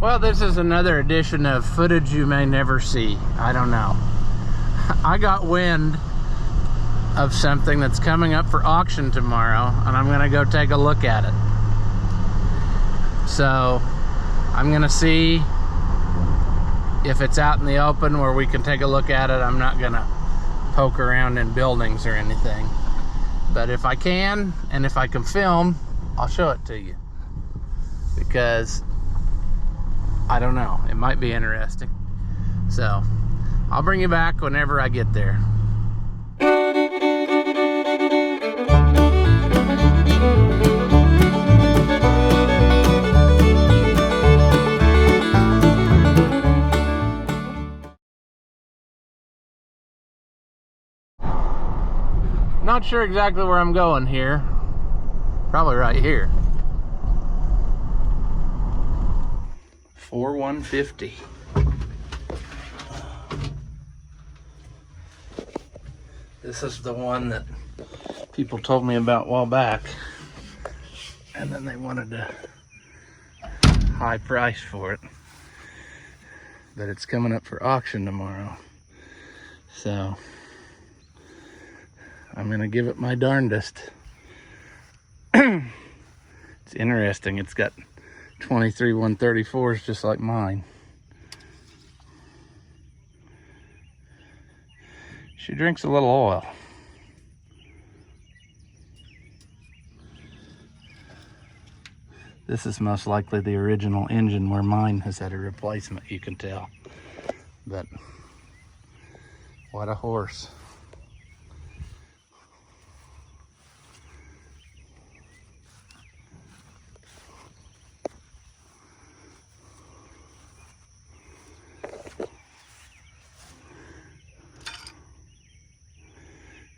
Well, this is another edition of footage you may never see. I don't know. I got wind of something that's coming up for auction tomorrow, and I'm gonna go take a look at it. So I'm gonna see if it's out in the open where we can take a look at it. I'm not gonna poke around in buildings or anything, but if I can, and if I can film, I'll show it to you, because I don't know, it might be interesting. So I'll bring you back whenever I get there. Not sure exactly where I'm going here. Probably right here. 4150. This is the one that people told me about a while back, and then they wanted a high price for it. But it's coming up for auction tomorrow, so I'm gonna give it my darndest. It's interesting. It's got 23 134s just like mine. She drinks a little oil. This is most likely the original engine where mine has had a replacement, you can tell. But what a horse.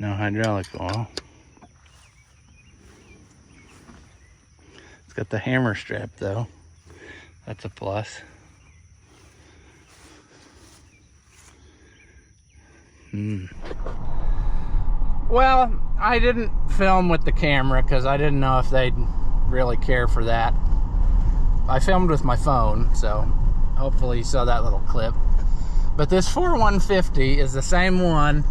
No hydraulic oil. It's got the hammer strap though. That's a plus. Well, I didn't film with the camera because I didn't know if they'd really care for that. I filmed with my phone, so hopefully you saw that little clip. But this 4150 is the same one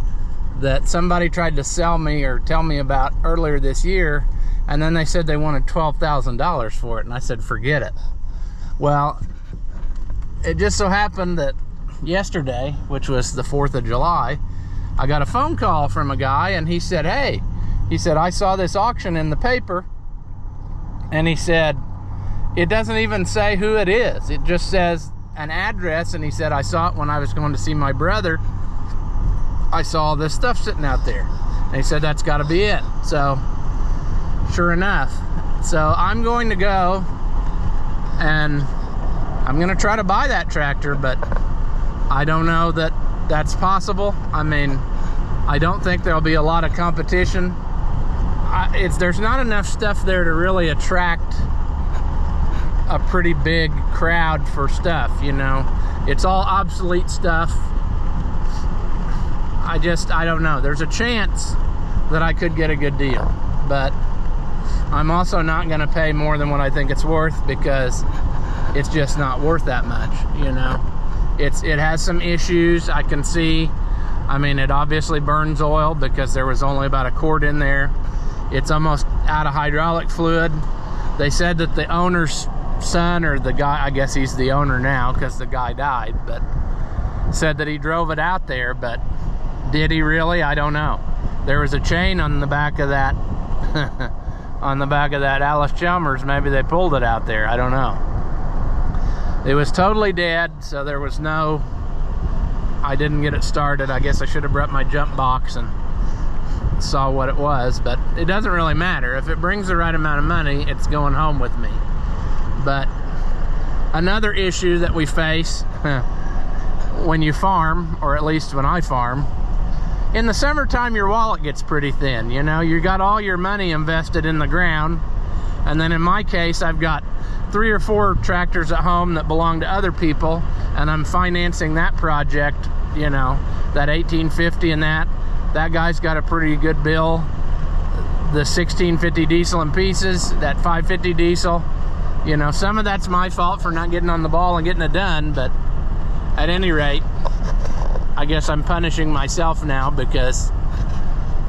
that somebody tried to sell me or tell me about earlier this year, and then they said they wanted $12,000 for it, and I said forget it. Well, it just so happened that yesterday, which was the 4th of July, I got a phone call from a guy, and he said, hey, he said, I saw this auction in the paper, and he said, it doesn't even say who it is, it just says an address, and he said, I saw it when I was going to see my brother. I saw all this stuff sitting out there, and he said that's got to be it. So sure enough, so I'm going to go and I'm going to try to buy that tractor, but I don't know that that's possible. I mean, I don't think there'll be a lot of competition. There's not enough stuff there to really attract a pretty big crowd for stuff, you know. It's all obsolete stuff. I don't know. There's a chance that I could get a good deal, but I'm also not going to pay more than what I think it's worth, because it's just not worth that much, you know. It has some issues I can see. I mean, it obviously burns oil because there was only about a quart in there. It's almost out of hydraulic fluid. They said that the owner's son, or the guy, I guess he's the owner now because the guy died, but said that he drove it out there, but did he really? I don't know. There was a chain on the back of that on the back of that Alice Chalmers. Maybe they pulled it out there. I don't know. It was totally dead, so there was no, I didn't get it started. I guess I should have brought my jump box and saw what it was, but it doesn't really matter. If it brings the right amount of money, it's going home with me. But another issue that we face when you farm, or at least when I farm, in the summertime your wallet gets pretty thin, you know. You got all your money invested in the ground, and then in my case I've got 3 or 4 tractors at home that belong to other people, and I'm financing that project, you know, that 1850, and that guy's got a pretty good bill. The 1650 diesel in pieces, that 550 diesel, you know, some of that's my fault for not getting on the ball and getting it done, but at any rate, I guess I'm punishing myself now because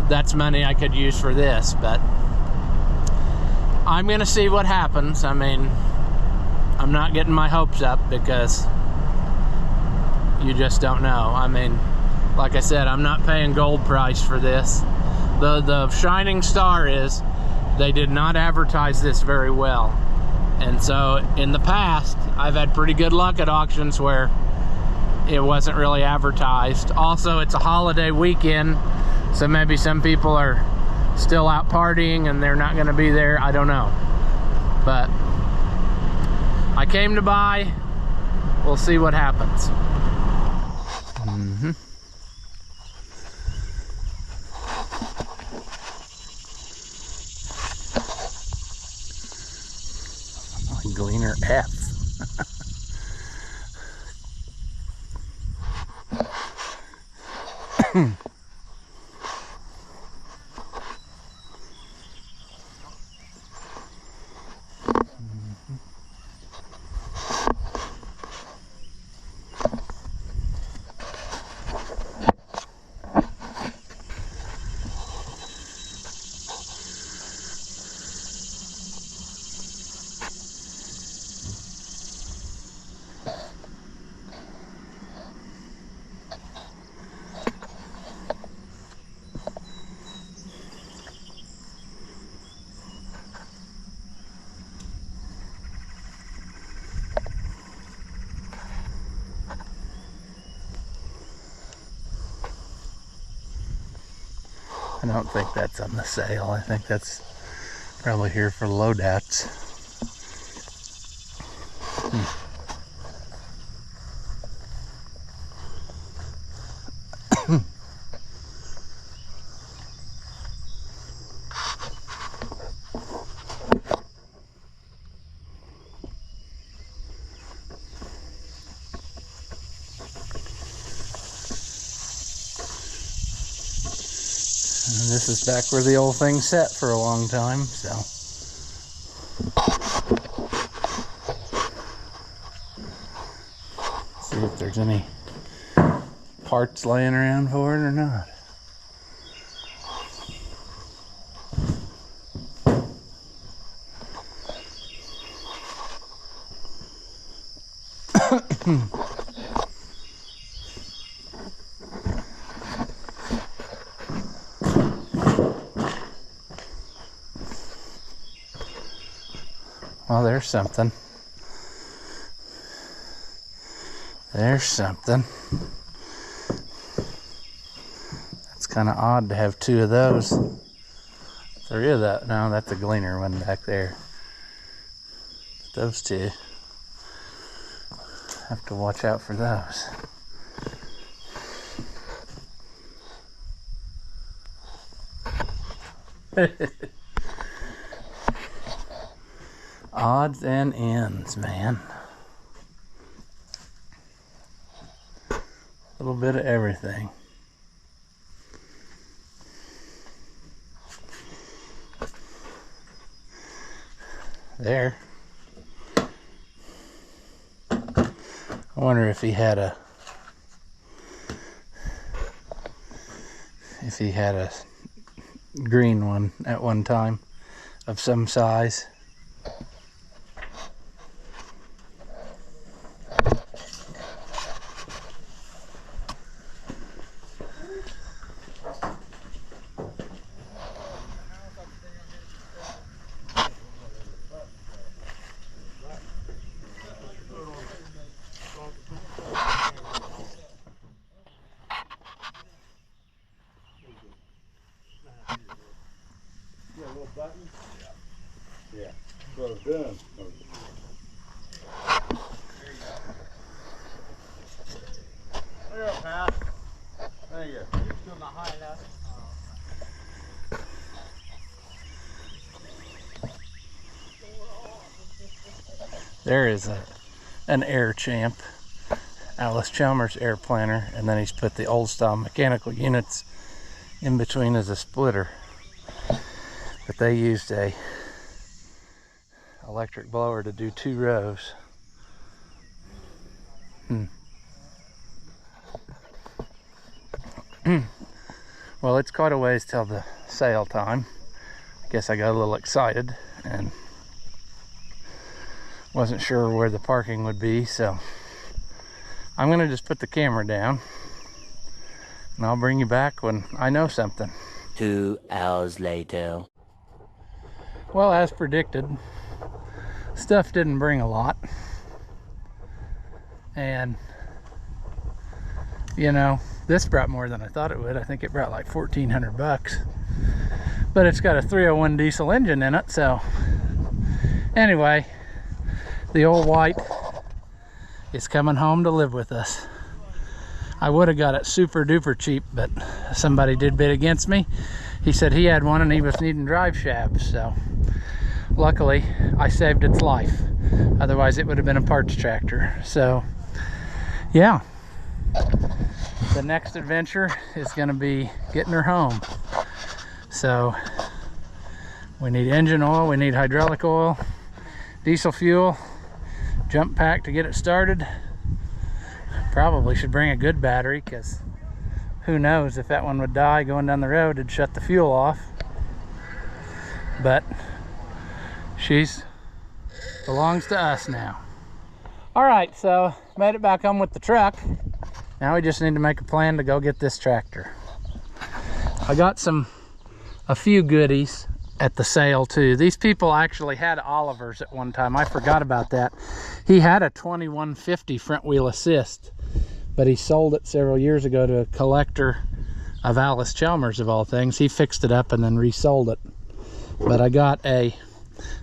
that's money I could use for this. But I'm gonna see what happens. I mean, I'm not getting my hopes up because you just don't know. I mean, like I said, I'm not paying gold price for this. The shining star is they did not advertise this very well. And so in the past, I've had pretty good luck at auctions where it wasn't really advertised. Also, it's a holiday weekend, so maybe some people are still out partying and they're not gonna be there. I don't know. But I came to buy. We'll see what happens. Gleaner F. I don't think that's on the sale. I think that's probably here for loadouts. And this is back where the old thing sat for a long time, so. See if there's any parts laying around for it or not. Well, there's something. There's something. That's kind of odd to have two of those. Three of that. No, that's a gleaner one back there. But those two. Have to watch out for those. Odds and ends, man. A little bit of everything. There. I wonder if he had a green one at one time of some size. Yeah, well done. There you go, Pat. There you go. You're still not high enough. There is an air champ, Alice Chalmers air planter, and then he's put the old style mechanical units in between as a splitter. But they used a electric blower to do 2 rows. Well, it's quite a ways till the sale time. I guess I got a little excited and wasn't sure where the parking would be, so I'm gonna just put the camera down and I'll bring you back when I know something. 2 hours later. Well, as predicted, stuff didn't bring a lot. And, you know, this brought more than I thought it would. I think it brought like 1,400 bucks. But it's got a 301 diesel engine in it, so anyway, the old white is coming home to live with us. I would have got it super duper cheap, but somebody did bid against me. He said he had one and he was needing drive shafts, so luckily I saved its life. Otherwise it would have been a parts tractor. So yeah, the next adventure is going to be getting her home. So we need engine oil, we need hydraulic oil, diesel fuel, jump pack to get it started. Probably should bring a good battery, because who knows if that one would die going down the road, it'd shut the fuel off. But she's belongs to us now. All right, so made it back home with the truck. Now we just need to make a plan to go get this tractor. I got a few goodies at the sale too. These people actually had Oliver's at one time. I forgot about that. He had a 2150 front wheel assist, but he sold it several years ago to a collector of Alice Chalmers, of all things. He fixed it up and then resold it. But I got a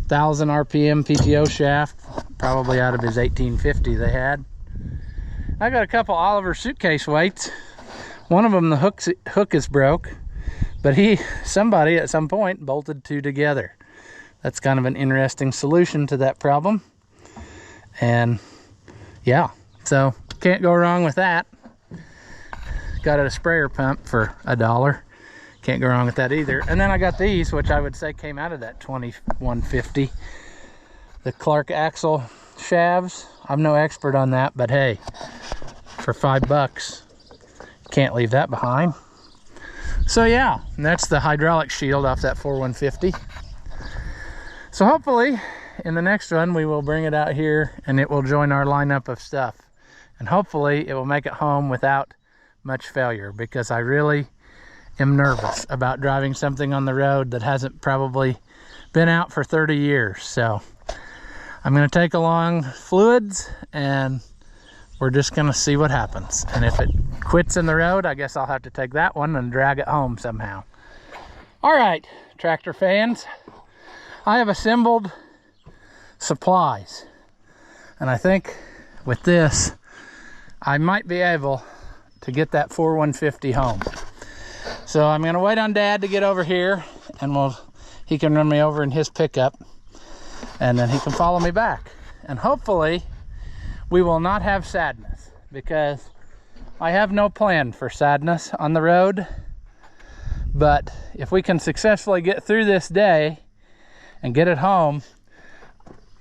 1,000 RPM PTO shaft, probably out of his 1850 they had. I got a couple Oliver suitcase weights. One of them, the hook is broke, but somebody at some point bolted 2 together. That's kind of an interesting solution to that problem. And yeah, so can't go wrong with that. Got a sprayer pump for $1. Can't go wrong with that either. And then I got these, which I would say came out of that 2150. The Clark axle shafts. I'm no expert on that, but hey, for $5, can't leave that behind. So yeah, and that's the hydraulic shield off that 4150. So hopefully in the next one we will bring it out here and it will join our lineup of stuff. And hopefully it will make it home without much failure, because I really am nervous about driving something on the road that hasn't probably been out for 30 years. So I'm going to take along fluids and we're just going to see what happens. And if it quits in the road, I guess I'll have to take that one and drag it home somehow. All right, tractor fans, I have assembled supplies. And I think with this, I might be able to get that 4150 home. So I'm going to wait on Dad to get over here, and he can run me over in his pickup, and then he can follow me back. And hopefully we will not have sadness, because I have no plan for sadness on the road. But if we can successfully get through this day and get it home,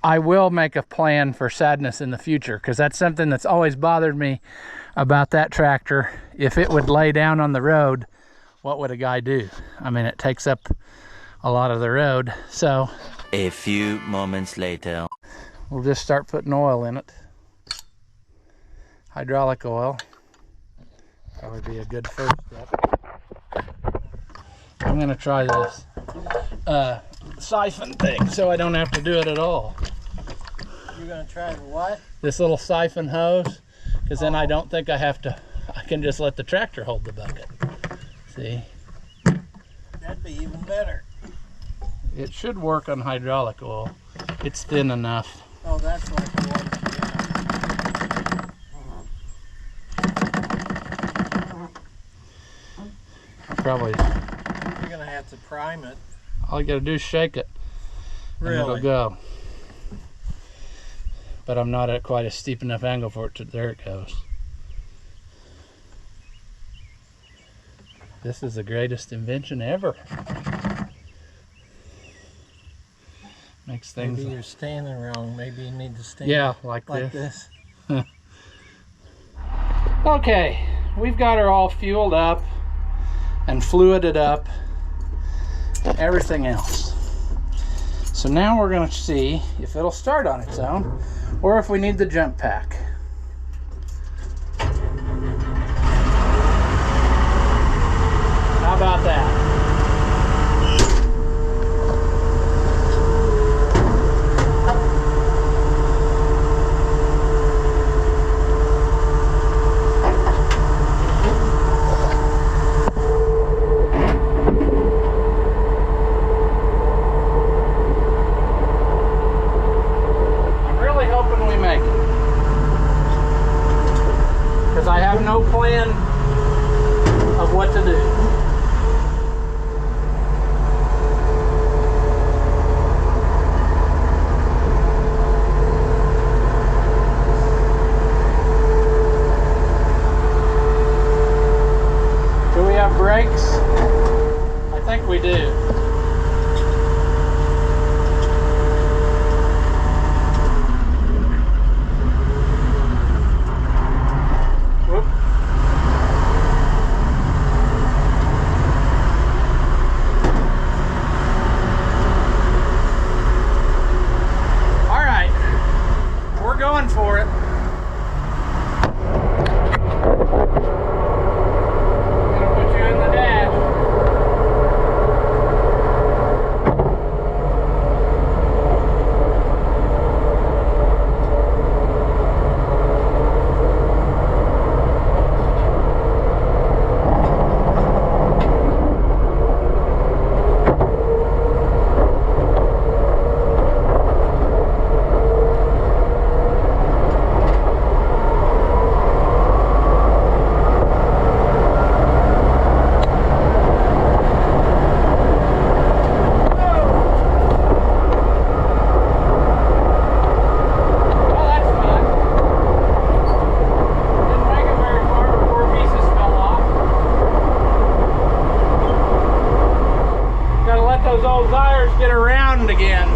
I will make a plan for sadness in the future, because that's something that's always bothered me about that tractor. If it would lay down on the road, what would a guy do? I mean, it takes up a lot of the road. So a few moments later, we'll just start putting oil in it. Hydraulic oil probably be a good first step. I'm gonna try this siphon thing so I don't have to do it at all. You're gonna try the what? This little siphon hose, because then I don't think I have to, I can just let the tractor hold the bucket. See? That'd be even better. It should work on hydraulic oil. It's thin enough. Oh, that's like the one. Probably. You're gonna have to prime it. All you gotta do is shake it. Really? And it'll go. But I'm not at quite a steep enough angle for it to, there it goes. This is the greatest invention ever. Makes things. Maybe you're standing wrong. Maybe you need to stand. Yeah, like this. Okay, we've got her all fueled up and fluided up, everything else. So now we're going to see if it'll start on its own or if we need the jump pack. How about that? I have no plan of what to do. Do we have brakes? I think we do. Going for it. Gonna put you in the dash. Those old tires get around again.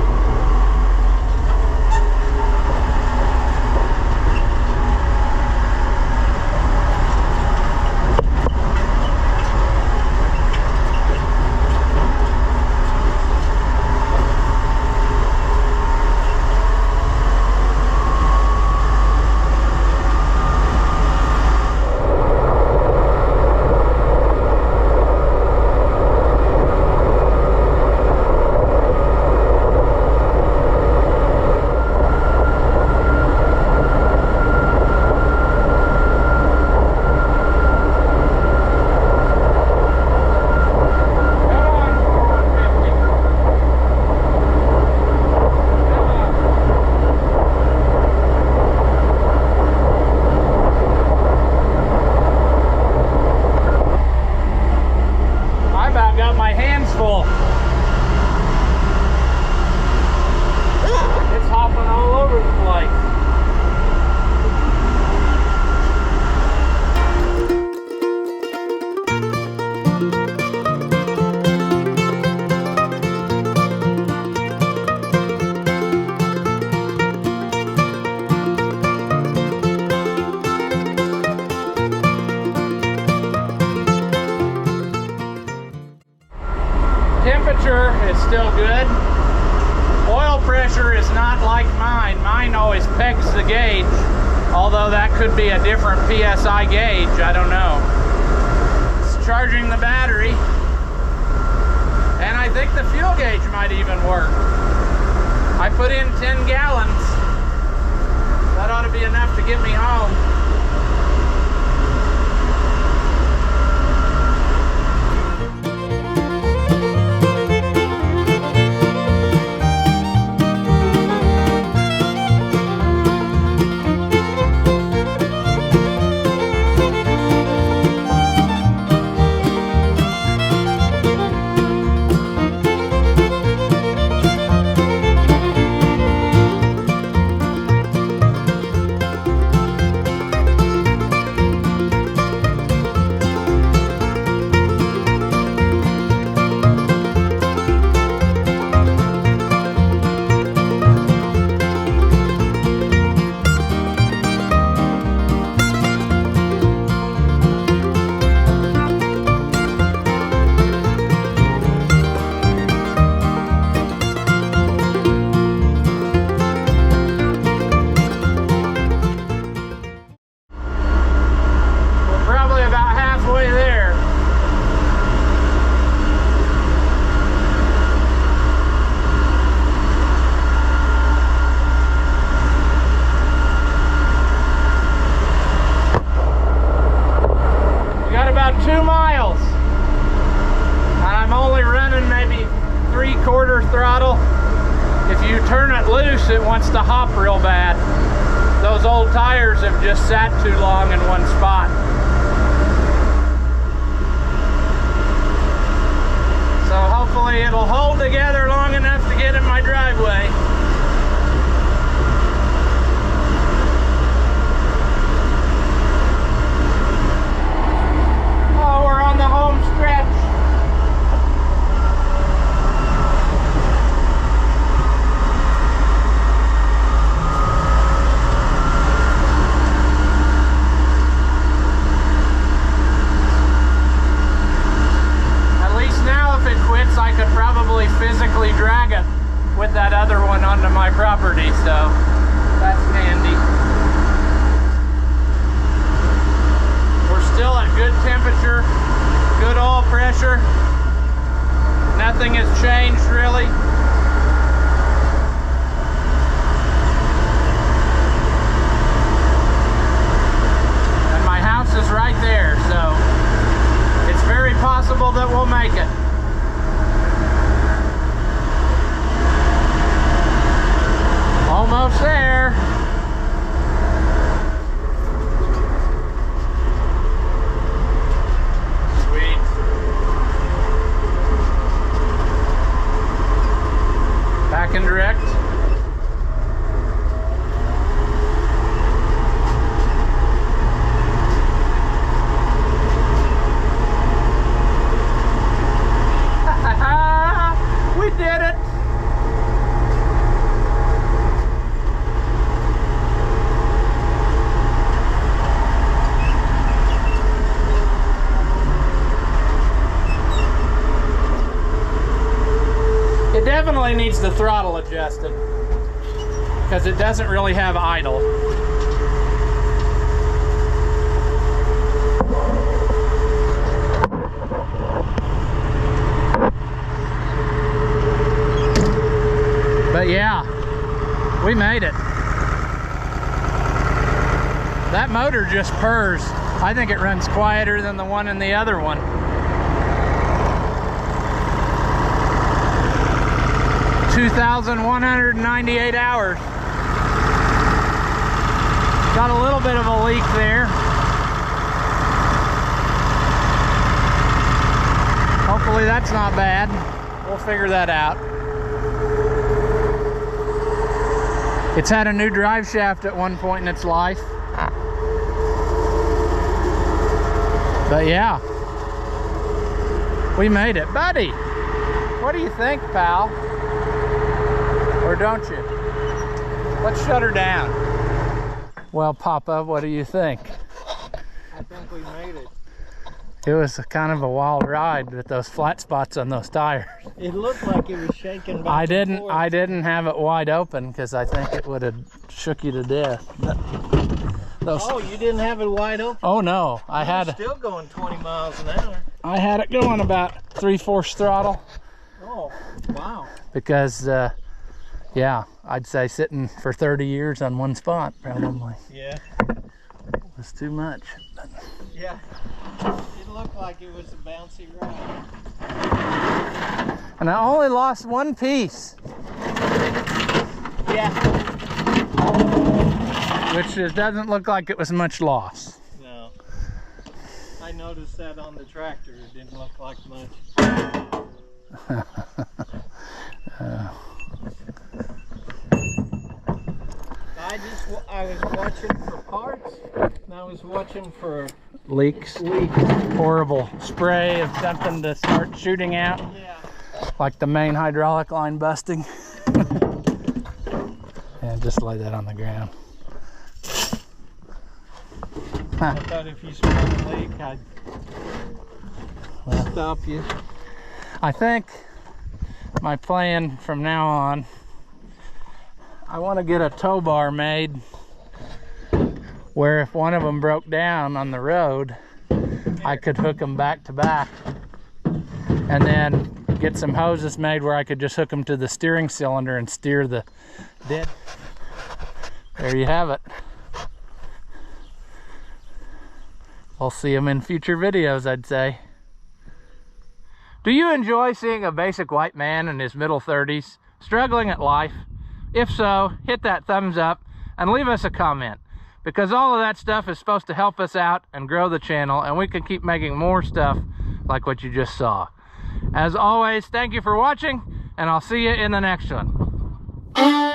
Temperature is still good. Oil pressure is not like mine. Mine always pegs the gauge, although that could be a different PSI gauge. I don't know. It's charging the battery, and I think the fuel gauge might even work. I put in 10 gallons. That ought to be enough to get me home. turn it loose, it wants to hop real bad. Those old tires have just sat too long in one spot. So hopefully it'll hold together long enough to get in my driveway. Oh, we're on the home stretch. I could probably physically drag it with that other one onto my property, so that's handy. We're still at good temperature, good oil pressure. Nothing has changed really. And my house is right there, so it's very possible that we'll make it. Almost there. Sweet. Back and direct. We did it. It definitely needs the throttle adjusted because it doesn't really have idle. But yeah, we made it. That motor just purrs. I think it runs quieter than the one in the other one. 2,198 hours. Got a little bit of a leak there. Hopefully that's not bad. We'll figure that out. It's had a new drive shaft at one point in its life. But yeah, we made it. Buddy, what do you think, pal? Or don't you? Let's shut her down. Well, Papa, what do you think? I think we made it. It was kind of a wild ride with those flat spots on those tires. It looked like it was shaking back I and forth. didn't have it wide open because I think it would have shook you to death. But Oh, you didn't have it wide open? Oh no, I had it. Still going 20 miles an hour. I had it going about 3/4 throttle. Oh, wow. Because yeah, I'd say sitting for 30 years on one spot probably. Yeah. Was too much. But yeah. It looked like it was a bouncy ride. and I only lost one piece. Yeah. Which doesn't look like it was much loss. No. I noticed that on the tractor. It didn't look like much. I was watching for parts, and I was watching for leaks. Horrible spray of something to start shooting out. Yeah. Like the main hydraulic line busting. And just lay that on the ground. I thought if you smelled a leak, I'd stop you. I think my plan from now on, I want to get a tow bar made where if one of them broke down on the road, I could hook them back to back, and then get some hoses made where I could just hook them to the steering cylinder and steer the dead. There you have it. We'll see them in future videos, I'd say. Do you enjoy seeing a basic white man in his middle 30s struggling at life If so, hit that thumbs up and leave us a comment, because all of that stuff is supposed to help us out and grow the channel, and we can keep making more stuff like what you just saw. As always, thank you for watching, and I'll see you in the next one.